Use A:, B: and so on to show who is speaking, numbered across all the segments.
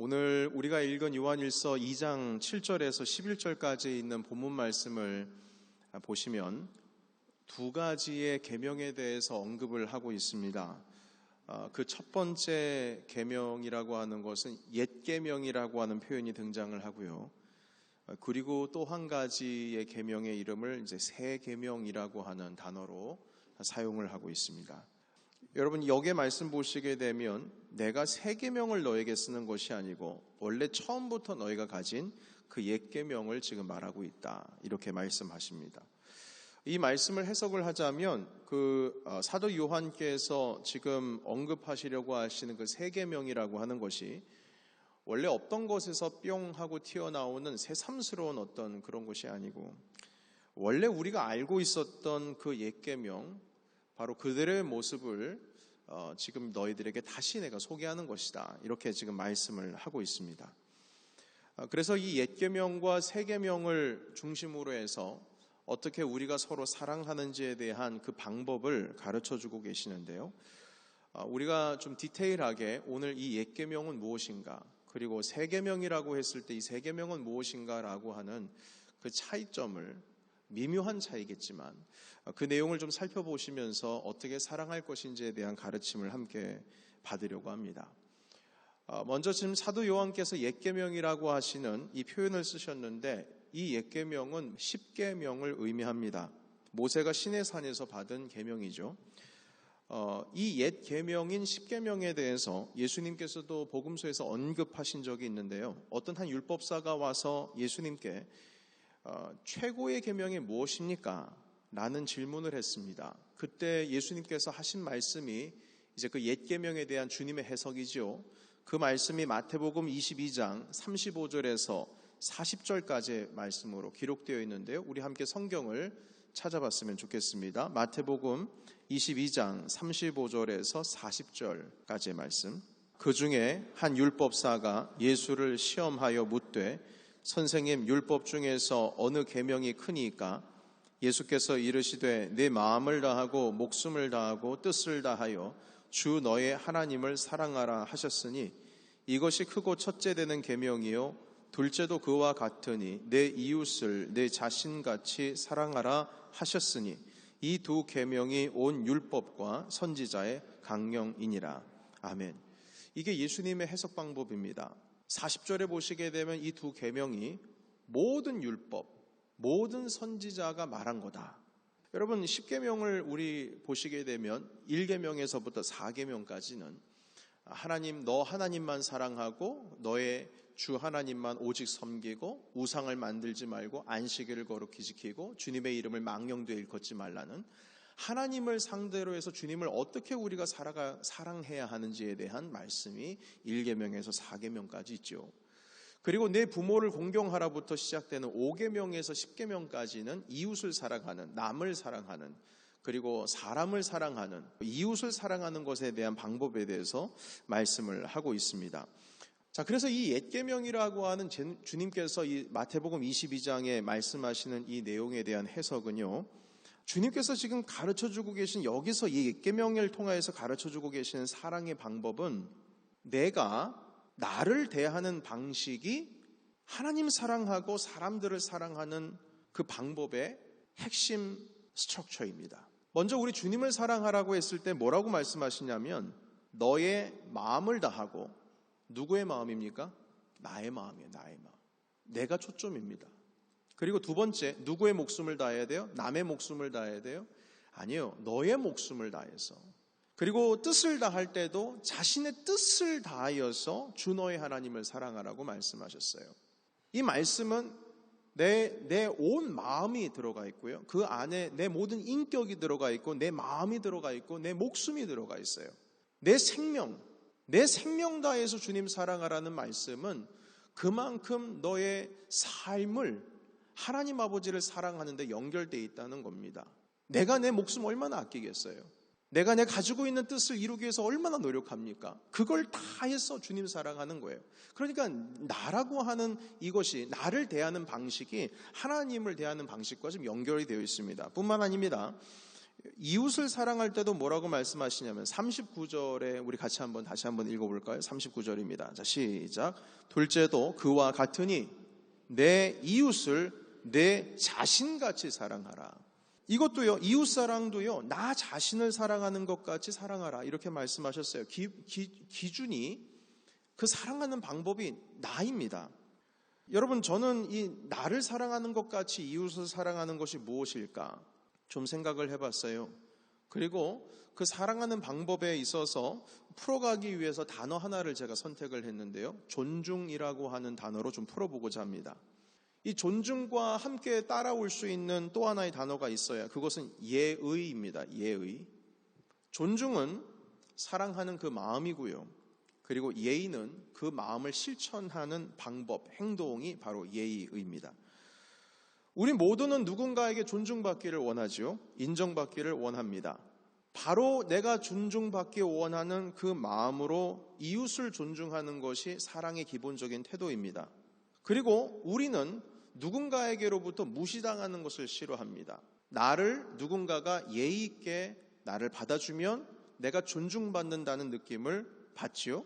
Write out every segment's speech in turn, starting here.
A: 오늘 우리가 읽은 요한일서 2장 7절에서 11절까지 있는 본문 말씀을 보시면 두 가지의 계명에 대해서 언급을 하고 있습니다. 그 첫 번째 계명이라고 하는 것은 옛 계명이라고 하는 표현이 등장을 하고요. 그리고 또 한 가지의 계명의 이름을 이제 새 계명이라고 하는 단어로 사용을 하고 있습니다. 여러분, 여기에 말씀 보시게 되면 내가 새 계명을 너에게 쓰는 것이 아니고 원래 처음부터 너희가 가진 그 옛 계명을 지금 말하고 있다, 이렇게 말씀하십니다. 이 말씀을 해석을 하자면 사도 요한께서 지금 언급하시려고 하시는 그 새 계명이라고 하는 것이 원래 없던 것에서 뿅 하고 튀어나오는 새삼스러운 어떤 그런 것이 아니고 원래 우리가 알고 있었던 그 옛 계명, 바로 그들의 모습을 지금 너희들에게 다시 내가 소개하는 것이다, 이렇게 지금 말씀을 하고 있습니다. 그래서 이 옛 계명과 새 계명을 중심으로 해서 어떻게 우리가 서로 사랑하는지에 대한 그 방법을 가르쳐주고 계시는데요. 우리가 좀 디테일하게 오늘 이 옛 계명은 무엇인가, 그리고 새 계명이라고 했을 때 이 새 계명은 무엇인가라고 하는 그 차이점을, 미묘한 차이겠지만 그 내용을 좀 살펴보시면서 어떻게 사랑할 것인지에 대한 가르침을 함께 받으려고 합니다. 먼저 지금 사도 요한께서 옛 계명이라고 하시는 이 표현을 쓰셨는데, 이 옛 계명은 십계명을 의미합니다. 모세가 시내산에서 받은 계명이죠. 이 옛 계명인 십계명에 대해서 예수님께서도 복음서에서 언급하신 적이 있는데요. 어떤 한 율법사가 와서 예수님께 최고의 계명이 무엇입니까? 라는 질문을 했습니다. 그때 예수님께서 하신 말씀이 이제 그 옛 계명에 대한 주님의 해석이죠. 그 말씀이 마태복음 22장 35절에서 40절까지의 말씀으로 기록되어 있는데요. 우리 함께 성경을 찾아봤으면 좋겠습니다. 마태복음 22장 35절에서 40절까지의 말씀. 그 중에 한 율법사가 예수를 시험하여 묻되, 선생님, 율법 중에서 어느 계명이 크니까? 예수께서 이르시되, 내 마음을 다하고 목숨을 다하고 뜻을 다하여 주 너의 하나님을 사랑하라 하셨으니 이것이 크고 첫째 되는 계명이요 둘째도 그와 같으니 내 이웃을 내 자신같이 사랑하라 하셨으니 이 두 계명이 온 율법과 선지자의 강령이니라. 아멘. 이게 예수님의 해석 방법입니다. 40절에 보시게 되면 이 두 계명이 모든 율법, 모든 선지자가 말한 거다. 여러분, 10계명을 우리 보시게 되면 1계명에서부터 4계명까지는 하나님, 너 하나님만 사랑하고 너의 주 하나님만 오직 섬기고 우상을 만들지 말고 안식일을 거룩히 지키고 주님의 이름을 망령되이 일컫지 말라는, 하나님을 상대로 해서 주님을 어떻게 우리가 사랑해야 하는지에 대한 말씀이 1계명에서 4계명까지 있죠. 그리고 내 부모를 공경하라부터 시작되는 5계명에서 10계명까지는 이웃을 사랑하는, 남을 사랑하는, 그리고 사람을 사랑하는, 이웃을 사랑하는 것에 대한 방법에 대해서 말씀을 하고 있습니다. 자, 그래서 이 옛 계명이라고 하는 주님께서 이 마태복음 22장에 말씀하시는 이 내용에 대한 해석은요, 주님께서 지금 가르쳐주고 계신, 여기서 이 옛 계명을 통해서 가르쳐주고 계시는 사랑의 방법은 내가 나를 대하는 방식이 하나님 사랑하고 사람들을 사랑하는 그 방법의 핵심 스트럭처입니다. 먼저 우리 주님을 사랑하라고 했을 때 뭐라고 말씀하시냐면, 너의 마음을 다하고, 누구의 마음입니까? 나의 마음이에요. 나의 마음. 내가 초점입니다. 그리고 두 번째, 누구의 목숨을 다해야 돼요? 남의 목숨을 다해야 돼요? 아니요, 너의 목숨을 다해서. 그리고 뜻을 다할 때도 자신의 뜻을 다하여서 주 너의 하나님을 사랑하라고 말씀하셨어요. 이 말씀은 내 온 마음이 들어가 있고요, 그 안에 내 모든 인격이 들어가 있고 내 마음이 들어가 있고 내 목숨이 들어가 있어요. 내 생명 다해서 주님 사랑하라는 말씀은 그만큼 너의 삶을 하나님 아버지를 사랑하는 데 연결되어 있다는 겁니다. 내가 내 목숨 얼마나 아끼겠어요? 내가 가지고 있는 뜻을 이루기 위해서 얼마나 노력합니까? 그걸 다 해서 주님 사랑하는 거예요. 그러니까 나라고 하는 이것이, 나를 대하는 방식이 하나님을 대하는 방식과 좀 연결이 되어 있습니다. 뿐만 아닙니다. 이웃을 사랑할 때도 뭐라고 말씀하시냐면 39절에 우리 같이 다시 한번 읽어볼까요? 39절입니다. 자, 시작. 둘째도 그와 같으니 내 이웃을 내 자신같이 사랑하라. 이것도요, 이웃사랑도요, 나 자신을 사랑하는 것 같이 사랑하라 이렇게 말씀하셨어요. 기준이, 그 사랑하는 방법이 나입니다. 여러분, 저는 이 나를 사랑하는 것 같이 이웃을 사랑하는 것이 무엇일까 좀 생각을 해봤어요. 그리고 그 사랑하는 방법에 있어서 풀어가기 위해서 단어 하나를 제가 선택을 했는데요, 존중이라고 하는 단어로 좀 풀어보고자 합니다. 이 존중과 함께 따라올 수 있는 또 하나의 단어가 있어요. 그것은 예의입니다. 예의. 존중은 사랑하는 그 마음이고요, 그리고 예의는 그 마음을 실천하는 방법, 행동이 바로 예의입니다. 우리 모두는 누군가에게 존중받기를 원하죠. 인정받기를 원합니다. 바로 내가 존중받기 원하는 그 마음으로 이웃을 존중하는 것이 사랑의 기본적인 태도입니다. 그리고 우리는 누군가에게로부터 무시당하는 것을 싫어합니다. 나를 누군가가 예의 있게 나를 받아주면 내가 존중받는다는 느낌을 받지요.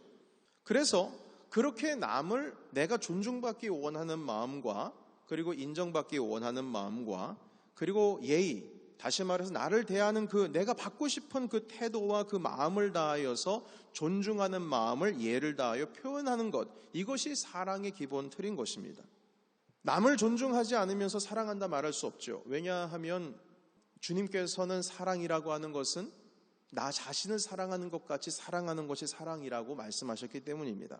A: 그래서 그렇게 남을 내가 존중받기 원하는 마음과, 그리고 인정받기 원하는 마음과, 그리고 예의, 다시 말해서 나를 대하는 그 내가 받고 싶은 그 태도와 그 마음을 다하여서 존중하는 마음을 예를 다하여 표현하는 것, 이것이 사랑의 기본 틀인 것입니다. 남을 존중하지 않으면서 사랑한다 말할 수 없죠. 왜냐하면 주님께서는 사랑이라고 하는 것은 나 자신을 사랑하는 것 같이 사랑하는 것이 사랑이라고 말씀하셨기 때문입니다.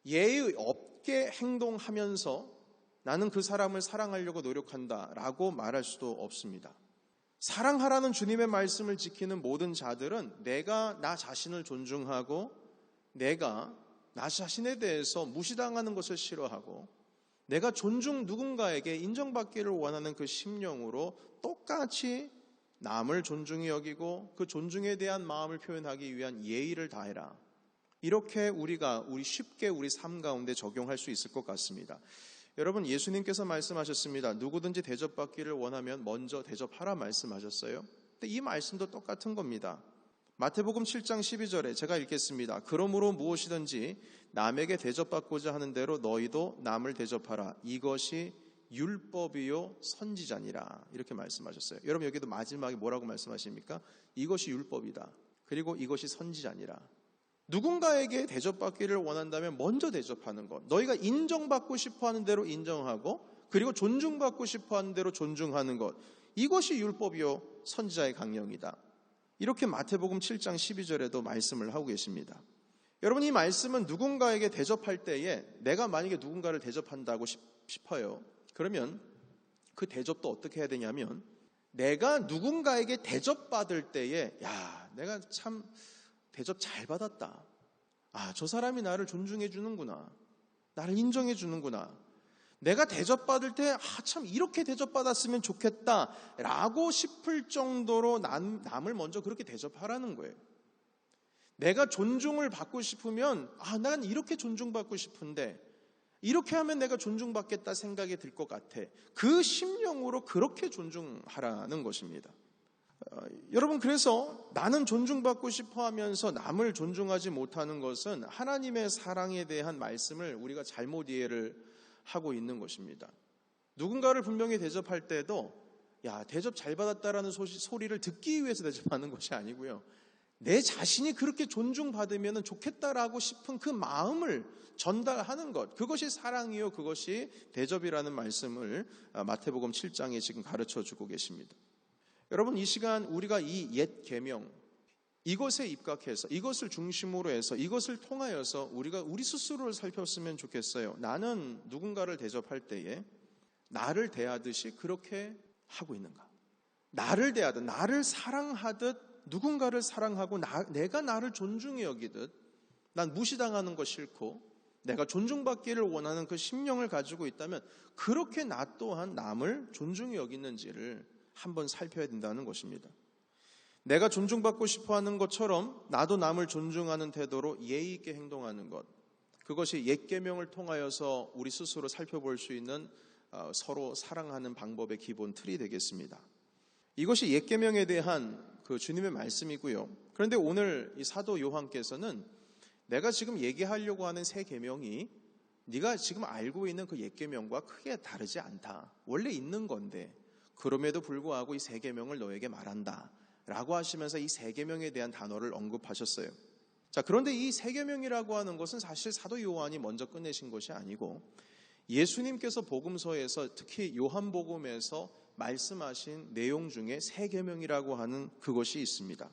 A: 예의 없게 행동하면서 나는 그 사람을 사랑하려고 노력한다라고 말할 수도 없습니다. 사랑하라는 주님의 말씀을 지키는 모든 자들은 내가 나 자신을 존중하고, 내가 나 자신에 대해서 무시당하는 것을 싫어하고, 내가 누군가에게 인정받기를 원하는 그 심령으로 똑같이 남을 존중히 여기고 그 존중에 대한 마음을 표현하기 위한 예의를 다해라. 이렇게 우리 쉽게 우리 삶 가운데 적용할 수 있을 것 같습니다. 여러분, 예수님께서 말씀하셨습니다. 누구든지 대접받기를 원하면 먼저 대접하라 말씀하셨어요. 근데 이 말씀도 똑같은 겁니다. 마태복음 7장 12절에 제가 읽겠습니다. 그러므로 무엇이든지 남에게 대접받고자 하는 대로 너희도 남을 대접하라. 이것이 율법이요 선지자니라. 이렇게 말씀하셨어요. 여러분, 여기도 마지막에 뭐라고 말씀하십니까? 이것이 율법이다. 그리고 이것이 선지자니라. 누군가에게 대접받기를 원한다면 먼저 대접하는 것, 너희가 인정받고 싶어하는 대로 인정하고, 그리고 존중받고 싶어하는 대로 존중하는 것, 이것이 율법이요 선지자의 강령이다. 이렇게 마태복음 7장 12절에도 말씀을 하고 계십니다. 여러분, 이 말씀은 누군가에게 대접할 때에 내가 만약에 누군가를 대접한다고 싶어요. 그러면 그 대접도 어떻게 해야 되냐면, 내가 누군가에게 대접받을 때에 내가 참 대접 잘 받았다. 저 사람이 나를 존중해 주는구나. 나를 인정해 주는구나. 내가 대접받을 때 참 이렇게 대접받았으면 좋겠다라고 싶을 정도로 남을 먼저 그렇게 대접하라는 거예요. 내가 존중을 받고 싶으면 난 이렇게 존중받고 싶은데 이렇게 하면 내가 존중받겠다 생각이 들 것 같아. 그 심령으로 그렇게 존중하라는 것입니다. 여러분, 그래서 나는 존중받고 싶어 하면서 남을 존중하지 못하는 것은 하나님의 사랑에 대한 말씀을 우리가 잘못 이해를 하고 있는 것입니다. 누군가를 분명히 대접할 때도 대접 잘 받았다라는 소리를 듣기 위해서 대접하는 것이 아니고요, 내 자신이 그렇게 존중받으면 좋겠다라고 싶은 그 마음을 전달하는 것, 그것이 사랑이요 그것이 대접이라는 말씀을 마태복음 7장에 지금 가르쳐주고 계십니다. 여러분, 이 시간 우리가 이 옛 계명, 이것에 입각해서 이것을 중심으로 해서 이것을 통하여서 우리가 우리 스스로를 살폈으면 좋겠어요. 나는 누군가를 대접할 때에 나를 대하듯이 그렇게 하고 있는가? 나를 대하듯, 나를 사랑하듯 누군가를 사랑하고 내가 나를 존중히 여기듯 난 무시당하는 거 싫고 내가 존중받기를 원하는 그 심령을 가지고 있다면 그렇게 나 또한 남을 존중히 여기는지를 한번 살펴야 된다는 것입니다. 내가 존중받고 싶어하는 것처럼 나도 남을 존중하는 태도로 예의 있게 행동하는 것, 그것이 옛 계명을 통하여서 우리 스스로 살펴볼 수 있는 서로 사랑하는 방법의 기본 틀이 되겠습니다. 이것이 옛 계명에 대한 그 주님의 말씀이고요. 그런데 오늘 이 사도 요한께서는 내가 지금 얘기하려고 하는 새 계명이 네가 지금 알고 있는 그 옛 계명과 크게 다르지 않다. 원래 있는 건데 그럼에도 불구하고 이 새 계명을 너에게 말한다 라고 하시면서 이 새 계명에 대한 단어를 언급하셨어요. 자, 그런데 이 새 계명이라고 하는 것은 사실 사도 요한이 먼저 끝내신 것이 아니고 예수님께서 복음서에서 특히 요한복음에서 말씀하신 내용 중에 새 계명이라고 하는 그것이 있습니다.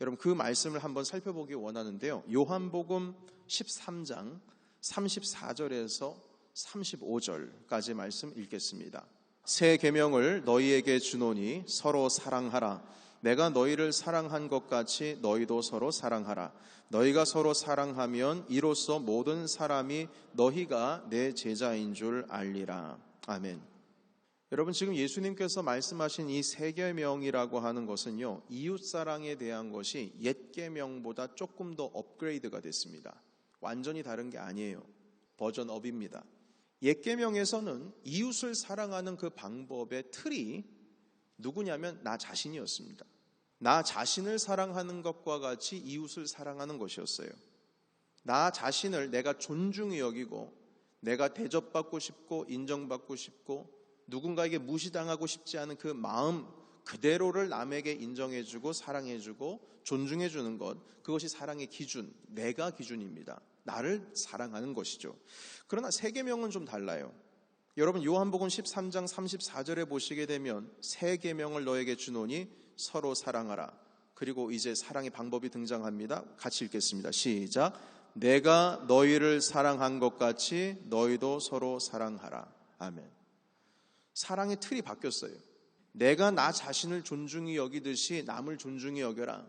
A: 여러분 그 말씀을 한번 살펴보기 원하는데요. 요한복음 13장 34절에서 35절까지 말씀 읽겠습니다. 새 계명을 너희에게 주노니 서로 사랑하라. 내가 너희를 사랑한 것 같이 너희도 서로 사랑하라. 너희가 서로 사랑하면 이로써 모든 사람이 너희가 내 제자인 줄 알리라. 아멘. 여러분 지금 예수님께서 말씀하신 이 새 계명이라고 하는 것은요, 이웃사랑에 대한 것이 옛 계명보다 조금 더 업그레이드가 됐습니다. 완전히 다른 게 아니에요. 버전업입니다. 옛 계명에서는 이웃을 사랑하는 그 방법의 틀이 누구냐면 나 자신이었습니다. 나 자신을 사랑하는 것과 같이 이웃을 사랑하는 것이었어요. 나 자신을 내가 존중히 여기고 내가 대접받고 싶고 인정받고 싶고 누군가에게 무시당하고 싶지 않은 그 마음 그대로를 남에게 인정해주고 사랑해주고 존중해주는 것, 그것이 사랑의 기준, 내가 기준입니다. 나를 사랑하는 것이죠. 그러나 새 계명은 좀 달라요. 여러분 요한복음 13장 34절에 보시게 되면 새 계명을 너에게 주노니 서로 사랑하라. 그리고 이제 사랑의 방법이 등장합니다. 같이 읽겠습니다. 시작. 내가 너희를 사랑한 것 같이 너희도 서로 사랑하라. 아멘. 사랑의 틀이 바뀌었어요. 내가 나 자신을 존중히 여기듯이 남을 존중히 여겨라.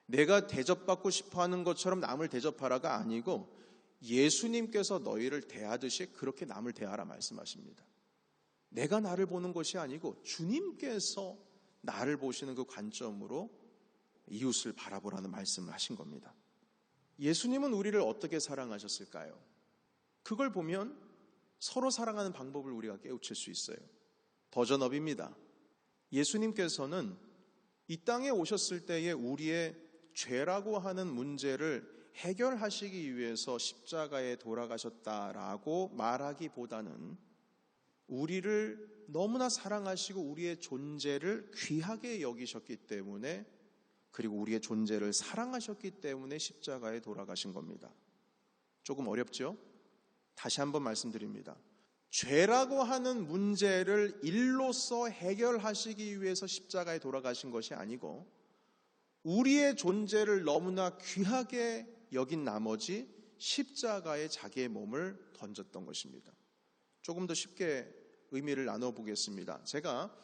A: 내가 대접받고 싶어하는 것처럼 남을 대접하라가 아니고 예수님께서 너희를 대하듯이 그렇게 남을 대하라 말씀하십니다. 내가 나를 보는 것이 아니고 주님께서 나를 보시는 그 관점으로 이웃을 바라보라는 말씀을 하신 겁니다. 예수님은 우리를 어떻게 사랑하셨을까요? 그걸 보면 서로 사랑하는 방법을 우리가 깨우칠 수 있어요. 버전업입니다. 예수님께서는 이 땅에 오셨을 때에 우리의 죄라고 하는 문제를 해결하시기 위해서 십자가에 돌아가셨다라고 말하기보다는 우리를 너무나 사랑하시고 우리의 존재를 귀하게 여기셨기 때문에, 그리고 우리의 존재를 사랑하셨기 때문에 십자가에 돌아가신 겁니다. 조금 어렵죠? 다시 한번 말씀드립니다. 죄라고 하는 문제를 일로서 해결하시기 위해서 십자가에 돌아가신 것이 아니고 우리의 존재를 너무나 귀하게 여긴 나머지 십자가에 자기의 몸을 던졌던 것입니다. 조금 더 쉽게 의미를 나눠보겠습니다. 제가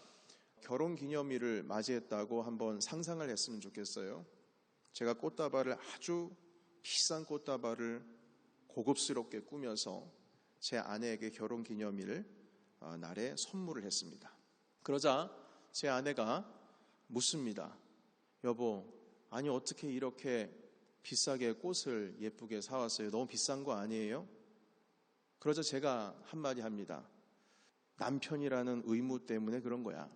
A: 결혼기념일을 맞이했다고 한번 상상을 했으면 좋겠어요. 제가 꽃다발을 아주 비싼 꽃다발을 고급스럽게 꾸며서 제 아내에게 결혼기념일 날에 선물을 했습니다. 그러자 제 아내가 묻습니다. 여보, 아니 어떻게 이렇게 비싸게 꽃을 예쁘게 사왔어요? 너무 비싼 거 아니에요? 그러자 제가 한마디 합니다. 남편이라는 의무 때문에 그런 거야.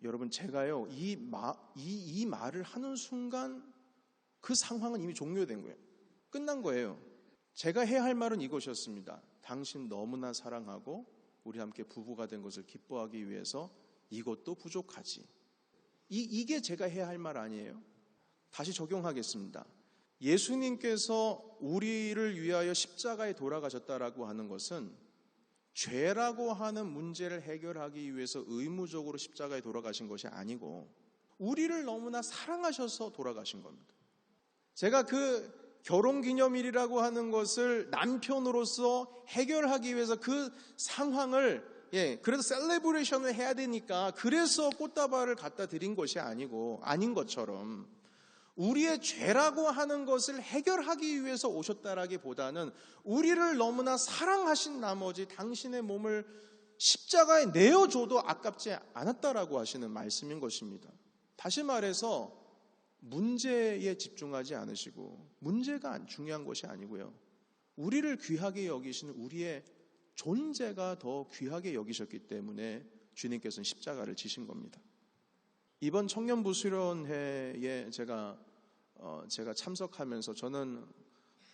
A: 여러분, 제가요 이 말을 하는 순간 그 상황은 이미 종료된 거예요. 끝난 거예요. 제가 해야 할 말은 이것이었습니다. 당신 너무나 사랑하고 우리 함께 부부가 된 것을 기뻐하기 위해서 이것도 부족하지. 이게 제가 해야 할 말 아니에요? 다시 적용하겠습니다. 예수님께서 우리를 위하여 십자가에 돌아가셨다라고 하는 것은 죄라고 하는 문제를 해결하기 위해서 의무적으로 십자가에 돌아가신 것이 아니고 우리를 너무나 사랑하셔서 돌아가신 겁니다. 제가 그 결혼기념일이라고 하는 것을 남편으로서 해결하기 위해서 그 상황을 그래서 셀레브레이션을 해야 되니까 그래서 꽃다발을 갖다 드린 것이 아닌 것처럼 우리의 죄라고 하는 것을 해결하기 위해서 오셨다라기보다는 우리를 너무나 사랑하신 나머지 당신의 몸을 십자가에 내어줘도 아깝지 않았다라고 하시는 말씀인 것입니다. 다시 말해서 문제에 집중하지 않으시고 문제가 중요한 것이 아니고요. 우리를 귀하게 여기시는 우리의 존재가 더 귀하게 여기셨기 때문에 주님께서는 십자가를 지신 겁니다. 이번 청년부 수련회에 제가 참석하면서 저는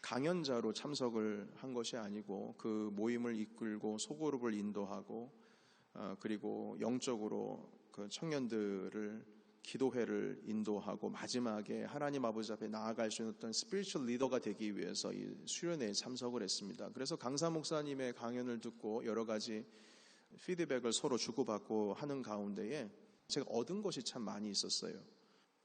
A: 강연자로 참석을 한 것이 아니고 그 모임을 이끌고 소그룹을 인도하고 그리고 영적으로 그 청년들을 기도회를 인도하고 마지막에 하나님 아버지 앞에 나아갈 수 있는 어떤 스피리추얼 리더가 되기 위해서 이 수련회에 참석을 했습니다. 그래서 강사 목사님의 강연을 듣고 여러 가지 피드백을 서로 주고받고 하는 가운데에 제가 얻은 것이 참 많이 있었어요.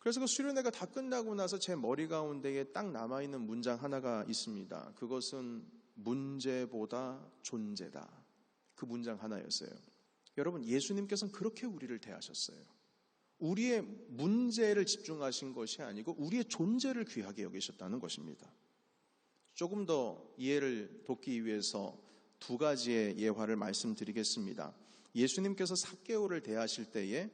A: 그래서 그 수련회가 다 끝나고 나서 제 머리 가운데에 딱 남아있는 문장 하나가 있습니다. 그것은 문제보다 존재다. 그 문장 하나였어요. 여러분, 예수님께서는 그렇게 우리를 대하셨어요. 우리의 문제를 집중하신 것이 아니고 우리의 존재를 귀하게 여기셨다는 것입니다. 조금 더 이해를 돕기 위해서 두 가지의 예화를 말씀드리겠습니다. 예수님께서 삭개오를 대하실 때에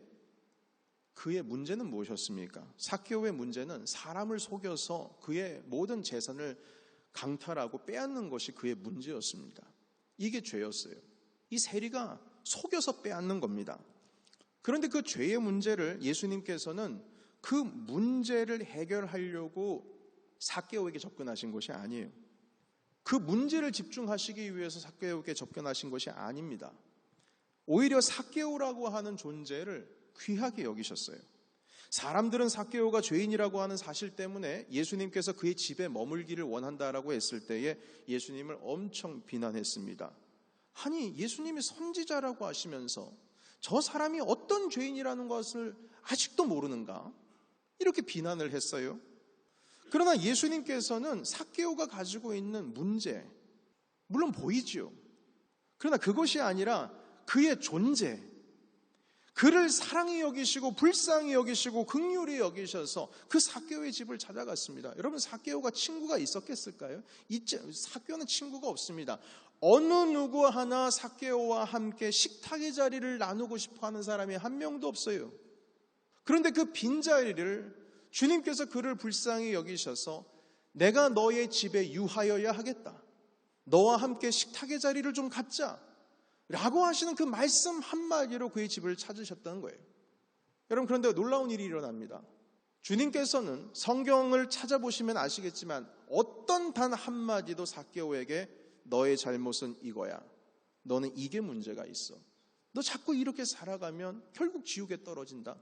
A: 그의 문제는 무엇이었습니까? 삭개오의 문제는 사람을 속여서 그의 모든 재산을 강탈하고 빼앗는 것이 그의 문제였습니다. 이게 죄였어요. 이 세리가 속여서 빼앗는 겁니다. 그런데 그 죄의 문제를 예수님께서는 그 문제를 해결하려고 삭개오에게 접근하신 것이 아니에요. 그 문제를 집중하시기 위해서 삭개오에게 접근하신 것이 아닙니다. 오히려 삭개오라고 하는 존재를 귀하게 여기셨어요. 사람들은 삭개오가 죄인이라고 하는 사실 때문에 예수님께서 그의 집에 머물기를 원한다라고 했을 때에 예수님을 엄청 비난했습니다. 아니, 예수님이 선지자라고 하시면서 저 사람이 어떤 죄인이라는 것을 아직도 모르는가? 이렇게 비난을 했어요. 그러나 예수님께서는 삭개오가 가지고 있는 문제, 물론 보이지요. 그러나 그것이 아니라 그의 존재, 그를 사랑히 여기시고 불쌍히 여기시고 긍휼히 여기셔서 그 삭개오의 집을 찾아갔습니다. 여러분, 삭개오가 친구가 있었겠을까요? 삭개오는 친구가 없습니다. 어느 누구 하나 삭개오와 함께 식탁의 자리를 나누고 싶어하는 사람이 한 명도 없어요. 그런데 그 빈자리를 주님께서 그를 불쌍히 여기셔서 내가 너의 집에 유하여야 하겠다. 너와 함께 식탁의 자리를 좀 갖자. 라고 하시는 그 말씀 한마디로 그의 집을 찾으셨다는 거예요. 여러분, 그런데 놀라운 일이 일어납니다. 주님께서는 성경을 찾아보시면 아시겠지만 어떤 단 한마디도 삭개오에게 너의 잘못은 이거야. 너는 이게 문제가 있어. 너 자꾸 이렇게 살아가면 결국 지옥에 떨어진다.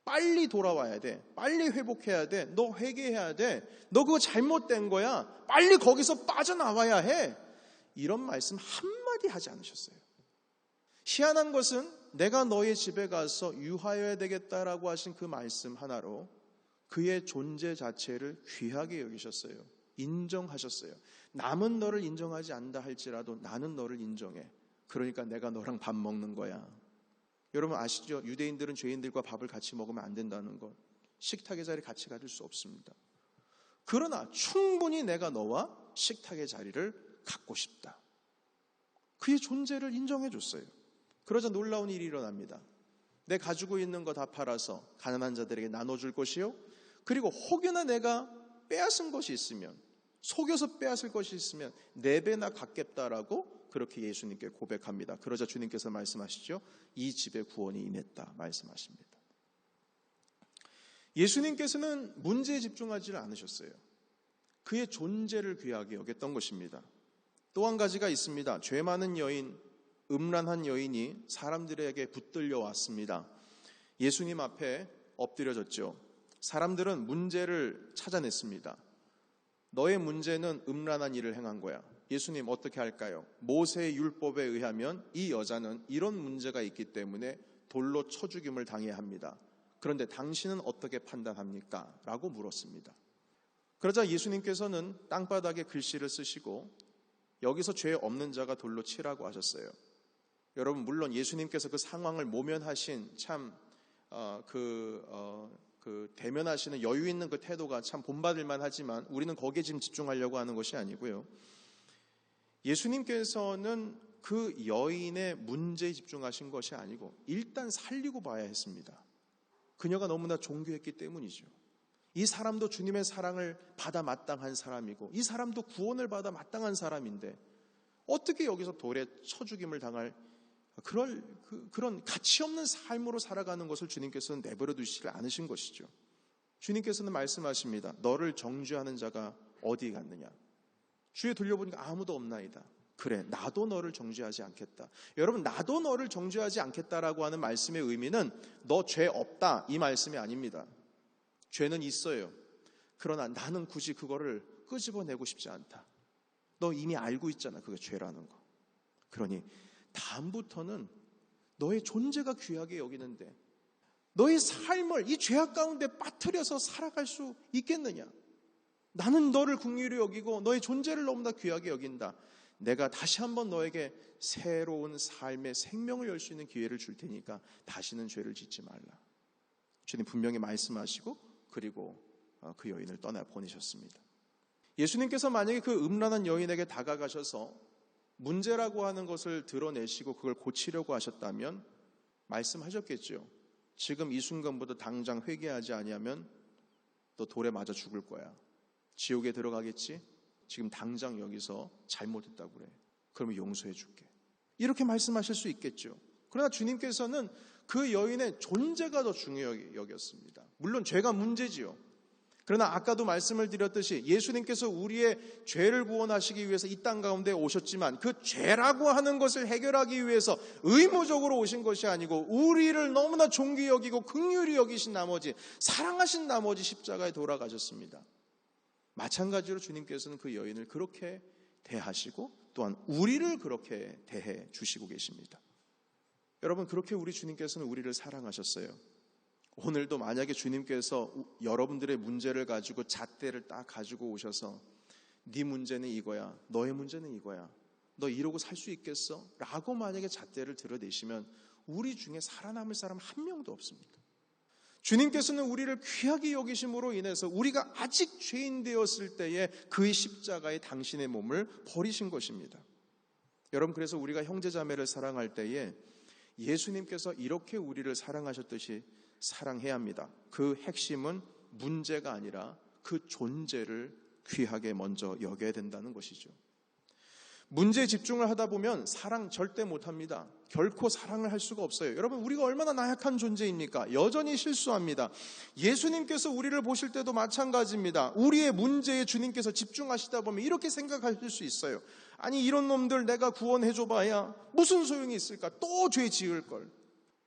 A: 빨리 돌아와야 돼. 빨리 회복해야 돼. 너 회개해야 돼. 너 그거 잘못된 거야. 빨리 거기서 빠져나와야 해. 이런 말씀 한마디 하지 않으셨어요. 희한한 것은 내가 너의 집에 가서 유하여야 되겠다라고 하신 그 말씀 하나로 그의 존재 자체를 귀하게 여기셨어요. 인정하셨어요. 남은 너를 인정하지 않는다 할지라도 나는 너를 인정해. 그러니까 내가 너랑 밥 먹는 거야. 여러분 아시죠? 유대인들은 죄인들과 밥을 같이 먹으면 안 된다는 것. 식탁의 자리 같이 가질 수 없습니다. 그러나 충분히 내가 너와 식탁의 자리를 갖고 싶다. 그의 존재를 인정해 줬어요. 그러자 놀라운 일이 일어납니다. 내 가지고 있는 거 다 팔아서 가난한 자들에게 나눠줄 것이요. 그리고 혹여나 내가 빼앗은 것이 있으면, 속여서 빼앗을 것이 있으면 4배나 갚겠다라고 그렇게 예수님께 고백합니다. 그러자 주님께서 말씀하시죠. 이 집에 구원이 임했다 말씀하십니다. 예수님께서는 문제에 집중하지 않으셨어요. 그의 존재를 귀하게 여겼던 것입니다. 또 한 가지가 있습니다. 죄 많은 여인, 음란한 여인이 사람들에게 붙들려 왔습니다. 예수님 앞에 엎드려졌죠. 사람들은 문제를 찾아냈습니다. 너의 문제는 음란한 일을 행한 거야. 예수님 어떻게 할까요? 모세의 율법에 의하면 이 여자는 이런 문제가 있기 때문에 돌로 쳐 죽임을 당해야 합니다. 그런데 당신은 어떻게 판단합니까? 라고 물었습니다. 그러자 예수님께서는 땅바닥에 글씨를 쓰시고 여기서 죄 없는 자가 돌로 치라고 하셨어요. 여러분 물론 예수님께서 그 상황을 모면하신 참 대면하시는 여유 있는 그 태도가 참 본받을 만하지만 우리는 거기에 지금 집중하려고 하는 것이 아니고요. 예수님께서는 그 여인의 문제에 집중하신 것이 아니고 일단 살리고 봐야 했습니다. 그녀가 너무나 존귀했기 때문이죠. 이 사람도 주님의 사랑을 받아 마땅한 사람이고 이 사람도 구원을 받아 마땅한 사람인데 어떻게 여기서 돌에 쳐 죽임을 당할 그런 가치 없는 삶으로 살아가는 것을 주님께서는 내버려 두시지 않으신 것이죠. 주님께서는 말씀하십니다. 너를 정죄하는 자가 어디 갔느냐? 주위에 돌려보니까 아무도 없나이다. 그래, 나도 너를 정죄하지 않겠다. 여러분, 나도 너를 정죄하지 않겠다라고 하는 말씀의 의미는 너 죄 없다 이 말씀이 아닙니다. 죄는 있어요. 그러나 나는 굳이 그거를 끄집어내고 싶지 않다. 너 이미 알고 있잖아, 그게 죄라는 거. 그러니 다음부터는 너의 존재가 귀하게 여기는데 너의 삶을 이 죄악 가운데 빠뜨려서 살아갈 수 있겠느냐? 나는 너를 긍휼히 여기고 너의 존재를 너무나 귀하게 여긴다. 내가 다시 한번 너에게 새로운 삶의 생명을 열 수 있는 기회를 줄 테니까 다시는 죄를 짓지 말라. 주님 분명히 말씀하시고 그리고 그 여인을 떠나 보내셨습니다. 예수님께서 만약에 그 음란한 여인에게 다가가셔서 문제라고 하는 것을 드러내시고 그걸 고치려고 하셨다면 말씀하셨겠죠. 지금 이 순간부터 당장 회개하지 아니하면 너 돌에 맞아 죽을 거야. 지옥에 들어가겠지? 지금 당장 여기서 잘못했다고 그래. 그러면 용서해 줄게. 이렇게 말씀하실 수 있겠죠. 그러나 주님께서는 그 여인의 존재가 더 중요하게 여겼습니다. 물론 죄가 문제지요. 그러나 아까도 말씀을 드렸듯이 예수님께서 우리의 죄를 구원하시기 위해서 이 땅 가운데 오셨지만 그 죄라고 하는 것을 해결하기 위해서 의무적으로 오신 것이 아니고 우리를 너무나 존귀히 여기고 긍휼히 여기신 나머지 사랑하신 나머지 십자가에 돌아가셨습니다. 마찬가지로 주님께서는 그 여인을 그렇게 대하시고 또한 우리를 그렇게 대해 주시고 계십니다. 여러분, 그렇게 우리 주님께서는 우리를 사랑하셨어요. 오늘도 만약에 주님께서 여러분들의 문제를 가지고 잣대를 딱 가지고 오셔서 네 문제는 이거야, 너의 문제는 이거야, 너 이러고 살 수 있겠어? 라고 만약에 잣대를 들어대시면 우리 중에 살아남을 사람 한 명도 없습니다. 주님께서는 우리를 귀하게 여기심으로 인해서 우리가 아직 죄인 되었을 때에 그의 십자가에 당신의 몸을 버리신 것입니다. 여러분, 그래서 우리가 형제자매를 사랑할 때에 예수님께서 이렇게 우리를 사랑하셨듯이 사랑해야 합니다. 그 핵심은 문제가 아니라 그 존재를 귀하게 먼저 여겨야 된다는 것이죠. 문제에 집중을 하다 보면 사랑 절대 못합니다. 결코 사랑을 할 수가 없어요. 여러분, 우리가 얼마나 나약한 존재입니까? 여전히 실수합니다. 예수님께서 우리를 보실 때도 마찬가지입니다. 우리의 문제에 주님께서 집중하시다 보면 이렇게 생각하실 수 있어요. 아니, 이런 놈들 내가 구원해줘봐야 무슨 소용이 있을까? 또 죄 지을 걸.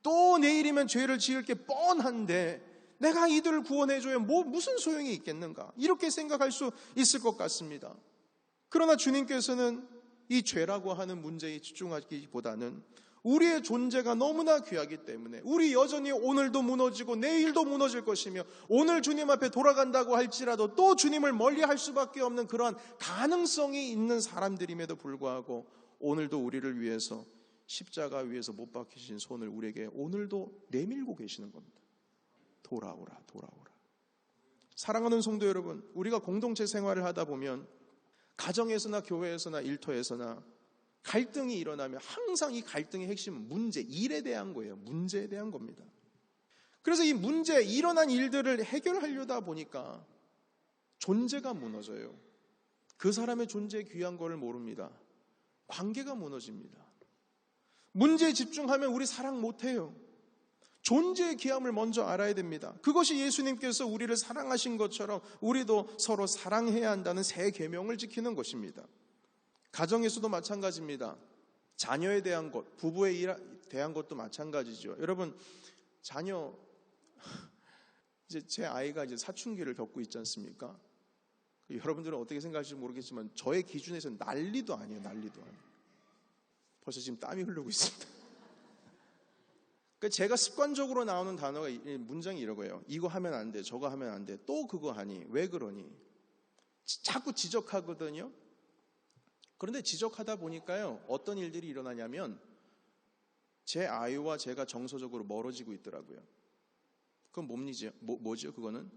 A: 또 내일이면 죄를 지을 게 뻔한데 내가 이들을 구원해줘야 무슨 소용이 있겠는가? 이렇게 생각할 수 있을 것 같습니다. 그러나 주님께서는 이 죄라고 하는 문제에 집중하기보다는 우리의 존재가 너무나 귀하기 때문에 우리 여전히 오늘도 무너지고 내일도 무너질 것이며 오늘 주님 앞에 돌아간다고 할지라도 또 주님을 멀리할 수밖에 없는 그러한 가능성이 있는 사람들임에도 불구하고 오늘도 우리를 위해서 십자가 위에서 못 박히신 손을 우리에게 오늘도 내밀고 계시는 겁니다. 돌아오라, 돌아오라. 사랑하는 성도 여러분, 우리가 공동체 생활을 하다 보면 가정에서나 교회에서나 일터에서나 갈등이 일어나면 항상 이 갈등의 핵심은 문제, 일에 대한 거예요. 문제에 대한 겁니다. 그래서 이 문제, 일어난 일들을 해결하려다 보니까 존재가 무너져요. 그 사람의 존재의 귀한 거를 모릅니다. 관계가 무너집니다. 문제에 집중하면 우리 사랑 못해요. 존재의 귀함을 먼저 알아야 됩니다. 그것이 예수님께서 우리를 사랑하신 것처럼 우리도 서로 사랑해야 한다는 새 계명을 지키는 것입니다. 가정에서도 마찬가지입니다. 자녀에 대한 것, 부부에 대한 것도 마찬가지죠. 여러분, 자녀, 이제 제 아이가 이제 사춘기를 겪고 있지 않습니까? 여러분들은 어떻게 생각하실지 모르겠지만 저의 기준에서는 난리도 아니에요. 난리도 아니에요. 벌써 지금 땀이 흐르고 있습니다. 제가 습관적으로 나오는 단어가 문장이 이러고요. 이거 하면 안 돼, 저거 하면 안 돼, 또 그거 하니, 왜 그러니? 자꾸 지적하거든요. 그런데 지적하다 보니까요, 어떤 일들이 일어나냐면 제 아이와 제가 정서적으로 멀어지고 있더라고요. 그건 뭐죠? 그거는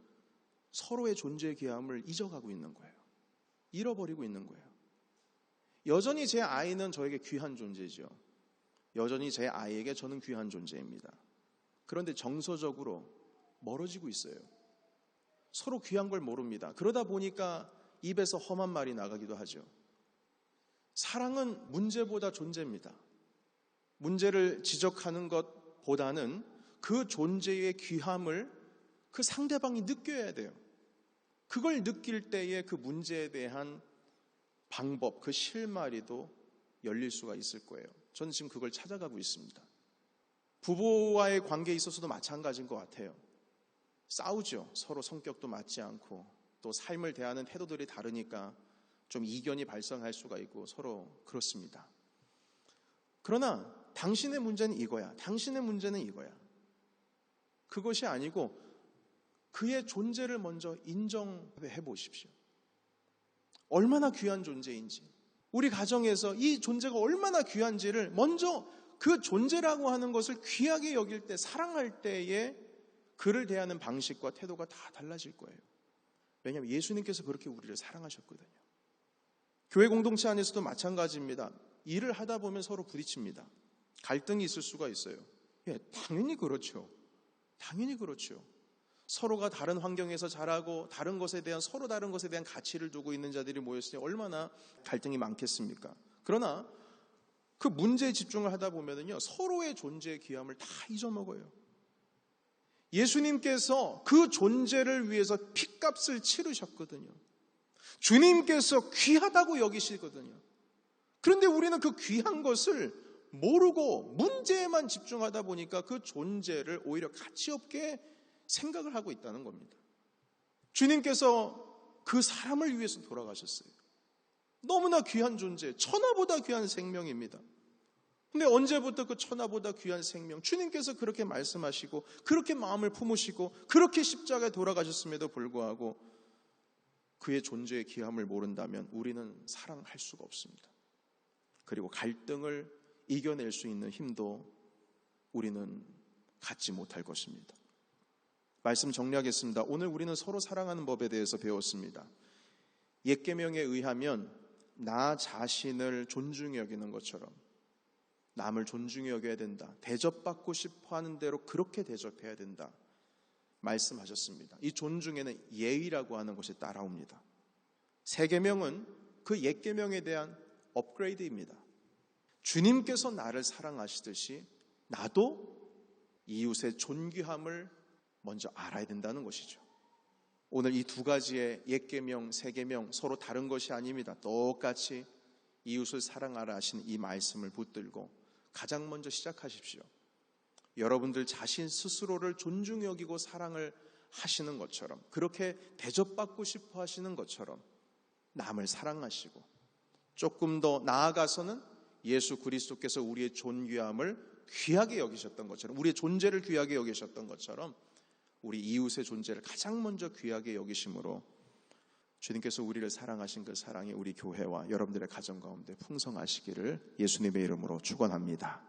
A: 서로의 존재의 귀함을 잊어가고 있는 거예요. 잃어버리고 있는 거예요. 여전히 제 아이는 저에게 귀한 존재죠. 여전히 제 아이에게 저는 귀한 존재입니다. 그런데 정서적으로 멀어지고 있어요. 서로 귀한 걸 모릅니다. 그러다 보니까 입에서 험한 말이 나가기도 하죠. 사랑은 문제보다 존재입니다. 문제를 지적하는 것보다는 그 존재의 귀함을 그 상대방이 느껴야 돼요. 그걸 느낄 때에 그 문제에 대한 방법, 그 실마리도 열릴 수가 있을 거예요. 저는 지금 그걸 찾아가고 있습니다. 부부와의 관계에 있어서도 마찬가지인 것 같아요. 싸우죠. 서로 성격도 맞지 않고 또 삶을 대하는 태도들이 다르니까 좀 이견이 발생할 수가 있고 서로 그렇습니다. 그러나 당신의 문제는 이거야. 당신의 문제는 이거야. 그것이 아니고 그의 존재를 먼저 인정해 보십시오. 얼마나 귀한 존재인지, 우리 가정에서 이 존재가 얼마나 귀한지를 먼저 그 존재라고 하는 것을 귀하게 여길 때, 사랑할 때에 그를 대하는 방식과 태도가 다 달라질 거예요. 왜냐하면 예수님께서 그렇게 우리를 사랑하셨거든요. 교회 공동체 안에서도 마찬가지입니다. 일을 하다 보면 서로 부딪힙니다. 갈등이 있을 수가 있어요. 예, 당연히 그렇죠. 당연히 그렇죠. 서로가 다른 환경에서 자라고 서로 다른 것에 대한 가치를 두고 있는 자들이 모였으니 얼마나 갈등이 많겠습니까? 그러나 그 문제에 집중을 하다 보면요, 서로의 존재의 귀함을 다 잊어먹어요. 예수님께서 그 존재를 위해서 핏값을 치르셨거든요. 주님께서 귀하다고 여기시거든요. 그런데 우리는 그 귀한 것을 모르고 문제에만 집중하다 보니까 그 존재를 오히려 가치 없게 생각을 하고 있다는 겁니다. 주님께서 그 사람을 위해서 돌아가셨어요. 너무나 귀한 존재, 천하보다 귀한 생명입니다. 근데 언제부터 그 천하보다 귀한 생명, 주님께서 그렇게 말씀하시고 그렇게 마음을 품으시고 그렇게 십자가에 돌아가셨음에도 불구하고 그의 존재의 귀함을 모른다면 우리는 사랑할 수가 없습니다. 그리고 갈등을 이겨낼 수 있는 힘도 우리는 갖지 못할 것입니다. 말씀 정리하겠습니다. 오늘 우리는 서로 사랑하는 법에 대해서 배웠습니다. 옛 계명에 의하면 나 자신을 존중히 여기는 것처럼 남을 존중히 여겨야 된다. 대접받고 싶어 하는 대로 그렇게 대접해야 된다. 말씀하셨습니다. 이 존중에는 예의라고 하는 것이 따라옵니다. 새 계명은 그 옛 계명에 대한 업그레이드입니다. 주님께서 나를 사랑하시듯이 나도 이웃의 존귀함을 먼저 알아야 된다는 것이죠. 오늘 이 두 가지의 옛 계명, 새 계명 서로 다른 것이 아닙니다. 똑같이 이웃을 사랑하라 하신 이 말씀을 붙들고 가장 먼저 시작하십시오. 여러분들 자신 스스로를 존중히 여기고 사랑을 하시는 것처럼, 그렇게 대접받고 싶어 하시는 것처럼 남을 사랑하시고, 조금 더 나아가서는 예수 그리스도께서 우리의 존귀함을 귀하게 여기셨던 것처럼, 우리의 존재를 귀하게 여기셨던 것처럼 우리 이웃의 존재를 가장 먼저 귀하게 여기심으로 주님께서 우리를 사랑하신 그 사랑이 우리 교회와 여러분들의 가정 가운데 풍성하시기를 예수님의 이름으로 축원합니다.